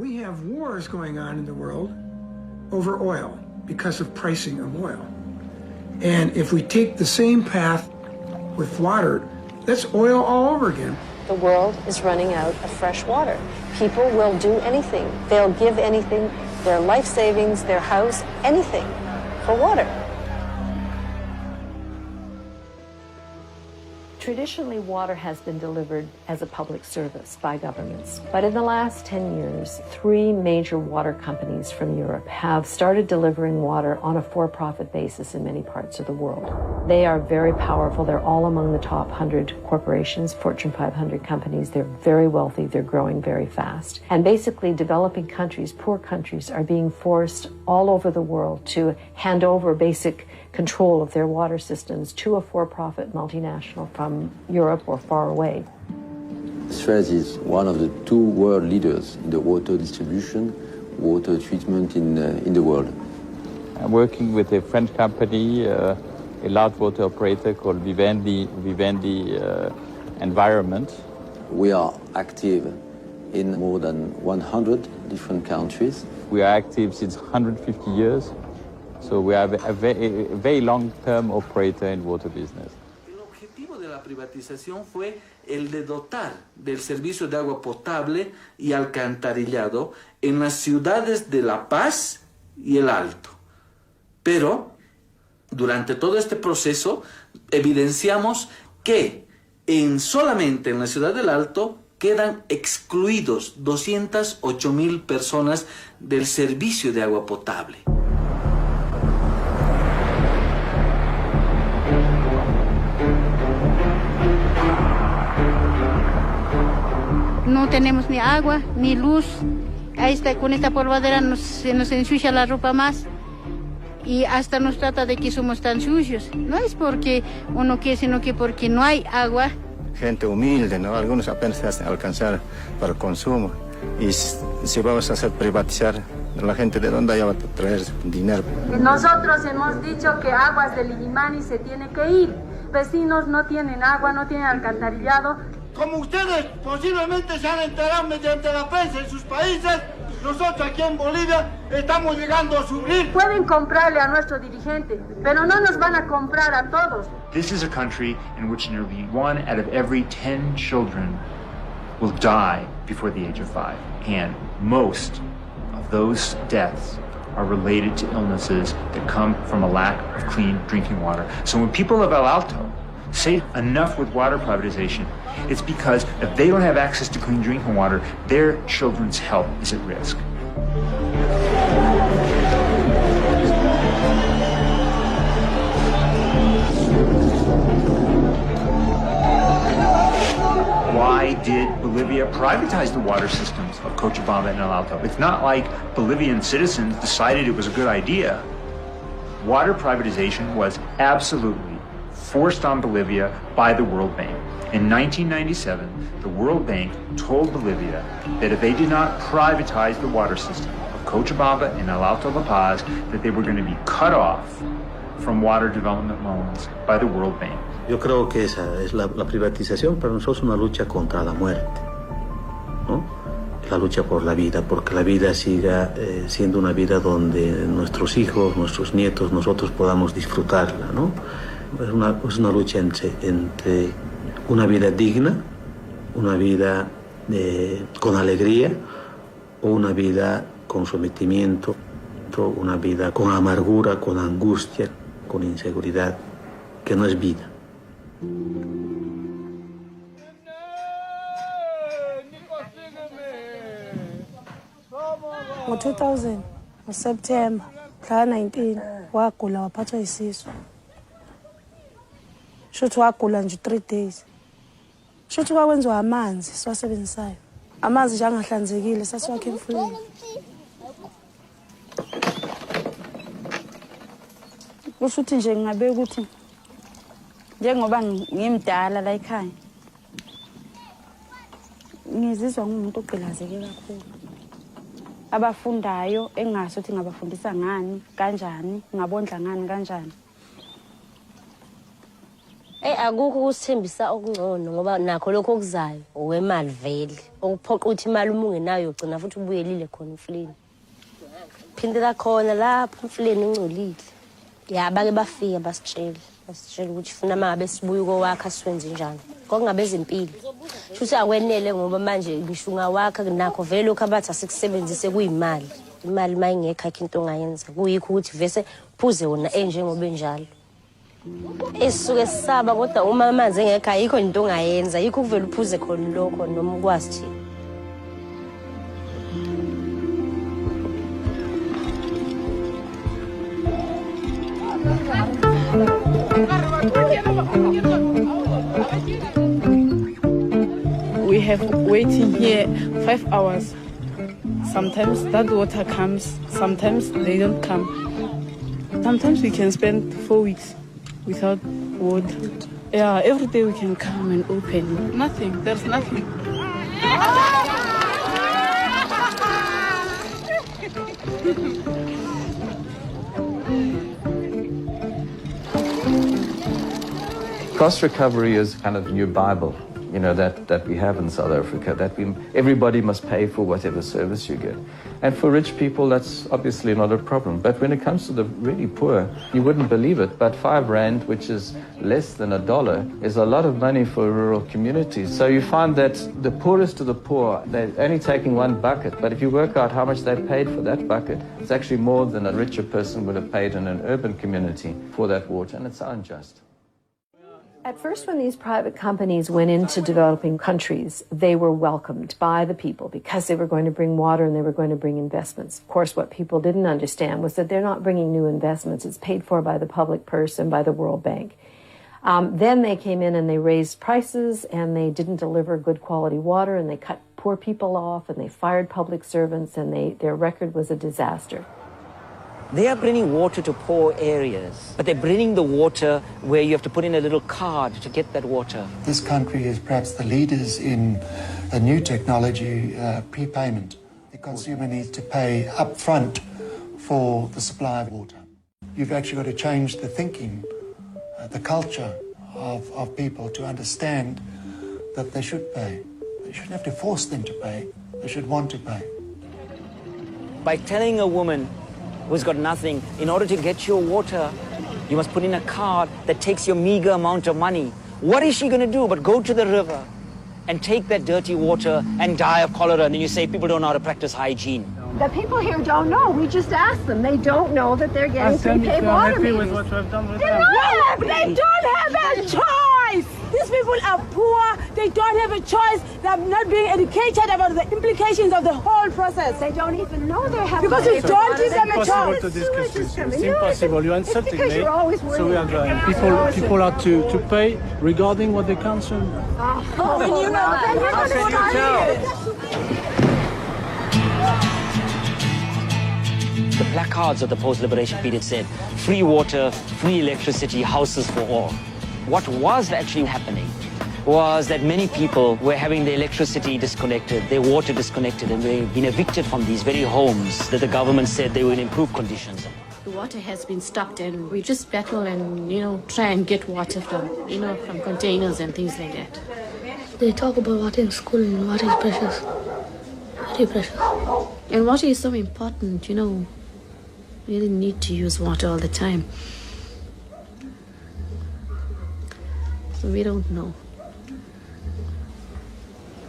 We have wars going on in the world over oil because of pricing of oil. And if we take the same path with water, that's oil all over again. The world is running out of fresh water. People will do anything. They'll give anything, their life savings, their house, anything for water. Traditionally, water has been delivered as a public service by governments. But in the last 10 years, 3 major water companies from Europe have started delivering water on a for-profit basis in many parts of the world. They are very powerful. They're all among the top 100 corporations, Fortune 500 companies. They're very wealthy. They're growing very fast. And basically, developing countries, poor countries, are being forced all over the world to hand over basic control of their water systems to a for-profit multinational from Europe or far away. Suez is one of the 2 world leaders in the water distribution, water treatment in the world. I'm working with a French company, a large water operator called Vivendi Environment. We are active in more than 100 different countries. We are active since 150 years. So we are a very long-term operator in water business. El objetivo de la privatización fue el de dotar del servicio de agua potable y alcantarillado en las ciudades de La Paz y El Alto. Pero durante todo este proceso evidenciamos que solamente en la ciudad del Alto quedan excluidos 208,000 personas del servicio de agua potable. No tenemos ni agua, ni luz. Ahí está, con esta polvadera se nos ensucia la ropa más. Y hasta nos trata de que somos tan sucios. No es porque uno quiere, sino que porque no hay agua. Gente humilde, ¿no? Algunos apenas hacen alcanzar para el consumo. Y si vamos a hacer privatizar, la gente de dónde va a traer dinero. Nosotros hemos dicho que Aguas del Illimani se tiene que ir. Vecinos no tienen agua, no tienen alcantarillado. Como ustedes posiblemente se han enterado mediante la prensa en sus países, nosotros aquí en Bolivia estamos llegando a sufrir. Pueden comprarle a nuestro dirigente, pero no nos van a comprar a todos. This is a country in which nearly 1 out of every 10 children will die before the age of 5. And most of those deaths are related to illnesses that come from a lack of clean drinking water. So when people of El Alto say enough with water privatization, it's because if they don't have access to clean drinking water, their children's health is at risk. Why did Bolivia privatize the water systems of Cochabamba and El Alto? It's not like Bolivian citizens decided it was a good idea. Water privatization was absolutely forced on Bolivia by the World Bank. In 1997, the World Bank told Bolivia that if they did not privatize the water system of Cochabamba and El Alto La Paz, that they were going to be cut off from water development loans by the World Bank. Yo creo que esa es la privatización para nosotros es una lucha contra la muerte, ¿no? La lucha por la vida, porque la vida siga siendo una vida donde nuestros hijos, nuestros nietos, nosotros podamos disfrutarla, ¿no? Es una lucha entre una vida digna, una vida con alegría, o una vida con sometimiento, una vida con amargura, con angustia, con inseguridad, que no es vida. Ngo-2000 ngoSeptember mhla 19 wagula waphathwa yisisu. Shuthi wagula nje 3 days. Shuthi kwakwenziwa amanzi siwasebenzisayo. Amanzi nje angahlanzekile sasiwakhe emfuleni. Kushuthi nje ngabe ukuthi njengoba ngimdala la ekhaya ngizizwa ngumuntu ogqilazeke kakhulu. Abafundayo engazi ukuthi ngabafundisa ngani kanjani ngabondla ngani kanjani. Akukho kusithembisa okungcono ngoba nakho lokho okuzayo owemali vele okuphoqa ukuthi imali uma ungenayo ugcina futhi ubuyelile khona emfuleni. Phindela khona lapho emfuleni ungcolile. Bake bafika basitshela ukuthi funa mangabe sibuye kowakha siwenze njani. Kokungabe ezempilo. Futhi akwenele ngoba manje ngisho ungawakha nakho vele lokho abathi asikusebenzise kuyimali. Imali mayingekho akho into ongayenza. Kuyikho ukuthi vese phuze wona enjengoba enjalo. Esisuke sisaba kodwa uma amanzi engekho ayikho into ongayenza. Yikho kuvela uphuze khona lokho noma ukwazi thina. We have waiting here 5 hours. Sometimes that water comes, sometimes they don't come. Sometimes we can spend 4 weeks without water. Yeah, every day we can come and open. Nothing, there's nothing. Cost recovery is kind of the new Bible, you know, that we have in South Africa, that everybody must pay for whatever service you get. And for rich people, that's obviously not a problem. But when it comes to the really poor, you wouldn't believe it, but 5 rand, which is less than $1, is a lot of money for rural communities. So you find that the poorest of the poor, they're only taking 1 bucket, but if you work out how much they paid for that bucket, it's actually more than a richer person would have paid in an urban community for that water, and it's unjust. At first, when these private companies went into developing countries, they were welcomed by the people because they were going to bring water and they were going to bring investments. Of course, what people didn't understand was that they're not bringing new investments. It's paid for by the public purse and by the World Bank. Then they came in and they raised prices and they didn't deliver good quality water and they cut poor people off and they fired public servants and their record was a disaster. They are bringing water to poor areas, but they're bringing the water where you have to put in a little card to get that water. This country is perhaps the leaders in a new technology, prepayment. The consumer needs to pay up front for the supply of water. You've actually got to change the thinking, the culture of people to understand that they should pay. You shouldn't have to force them to pay. They should want to pay. By telling a woman who's got nothing, in order to get your water, you must put in a card that takes your meager amount of money. What is she going to do but go to the river and take that dirty water and die of cholera? And then you say people don't know how to practice hygiene. The people here don't know. We just asked them. They don't know that they're getting prepaid water meters. With what you have done with They don't have a choice. These people are poor. They don't have a choice. They're not being educated about the implications of the whole process. They don't even know they're having because we don't give them a choice. It's impossible to discuss this. It's impossible. You're insulting me. So we are trying. People are to pay regarding what they consume. Then you're going to tell. The placards of the post-liberation period said, free water, free electricity, houses for all. What was actually happening was that many people were having their electricity disconnected, their water disconnected, and they've been evicted from these very homes that the government said they will improve conditions. The water has been stopped and we just battle and, try and get water from, from containers and things like that. They talk about water in school and water is precious. Very precious. And water is so important, We really need to use water all the time. So we don't know.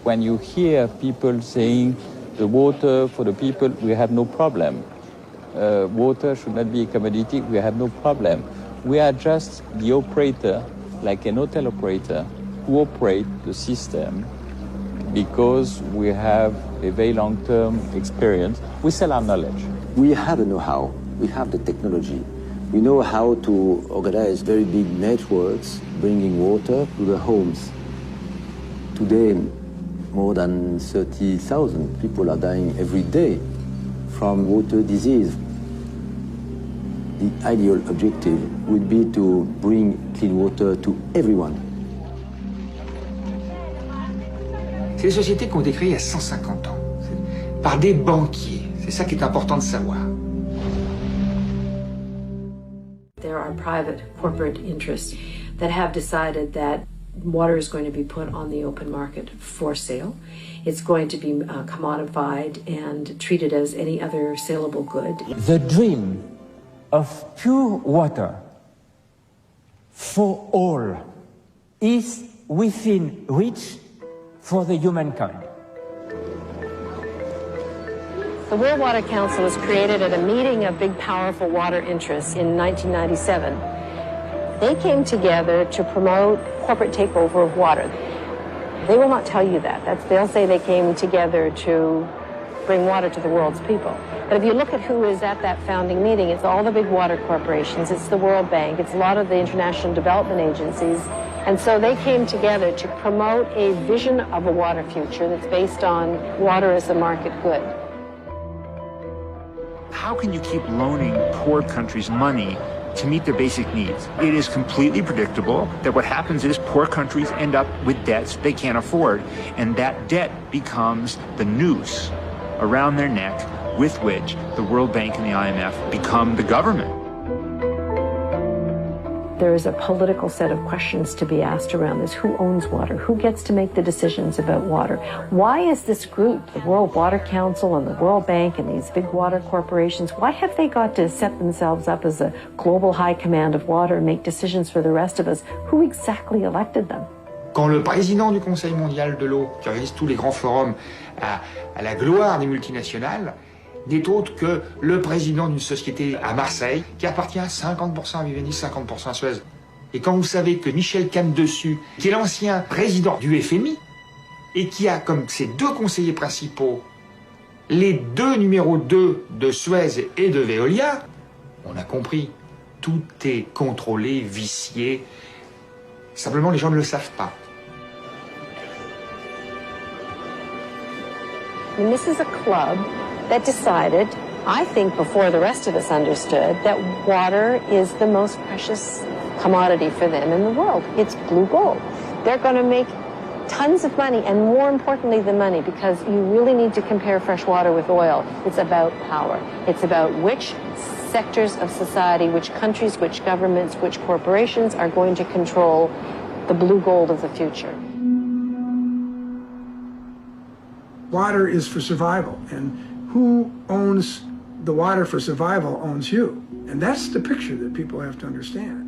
When you hear people saying the water for the people, we have no problem. Water should not be a commodity, we have no problem. We are just the operator, like an hotel operator, who operate the system because we have a very long-term experience. We sell our knowledge. We have the know-how, we have the technology. We know how to organize very big networks bringing water to the homes. Today, more than 30,000 people are dying every day from water disease. The ideal objective would be to bring clean water to everyone. C'est des sociétés qui ont été créées il y a 150 ans, par des banquiers. C'est ça qui est important de savoir. There are private corporate interests that have decided that water is going to be put on the open market for sale. It's going to be commodified and treated as any other saleable good. The dream of pure water for all is within reach for the humankind. The World Water Council was created at a meeting of big, powerful water interests in 1997. They came together to promote corporate takeover of water. They will not tell you that. They'll say they came together to bring water to the world's people. But if you look at who is at that founding meeting, it's all the big water corporations, it's the World Bank, it's a lot of the international development agencies. And so they came together to promote a vision of a water future that's based on water as a market good. How can you keep loaning poor countries money to meet their basic needs? It is completely predictable that what happens is poor countries end up with debts they can't afford, and that debt becomes the noose around their neck with which the World Bank and the IMF become the government. There is a political set of questions to be asked around this. Who owns water? Who gets to make the decisions about water? Why is this group, the World Water Council and the World Bank and these big water corporations, why have they got to set themselves up as a global high command of water and make decisions for the rest of us? Who exactly elected them? Quand le président du Conseil mondial de l'eau, qui organise tous les grands forums à la gloire des multinationales, n'est autre que le président d'une société à Marseille qui appartient à 50% à Vivendi, 50% à Suez. Et quand vous savez que Michel Canne-Dessus, qui est l'ancien président du FMI, et qui a comme ses deux conseillers principaux les deux numéros 2 de Suez et de Veolia, on a compris, tout est contrôlé, vicié. Simplement, les gens ne le savent pas. And this is a club that decided, I think before the rest of us understood, that water is the most precious commodity for them in the world. It's blue gold. They're going to make tons of money, and more importantly than money, because you really need to compare fresh water with oil. It's about power. It's about which sectors of society, which countries, which governments, which corporations are going to control the blue gold of the future. Water is for survival, and who owns the water for survival owns you. And that's the picture that people have to understand.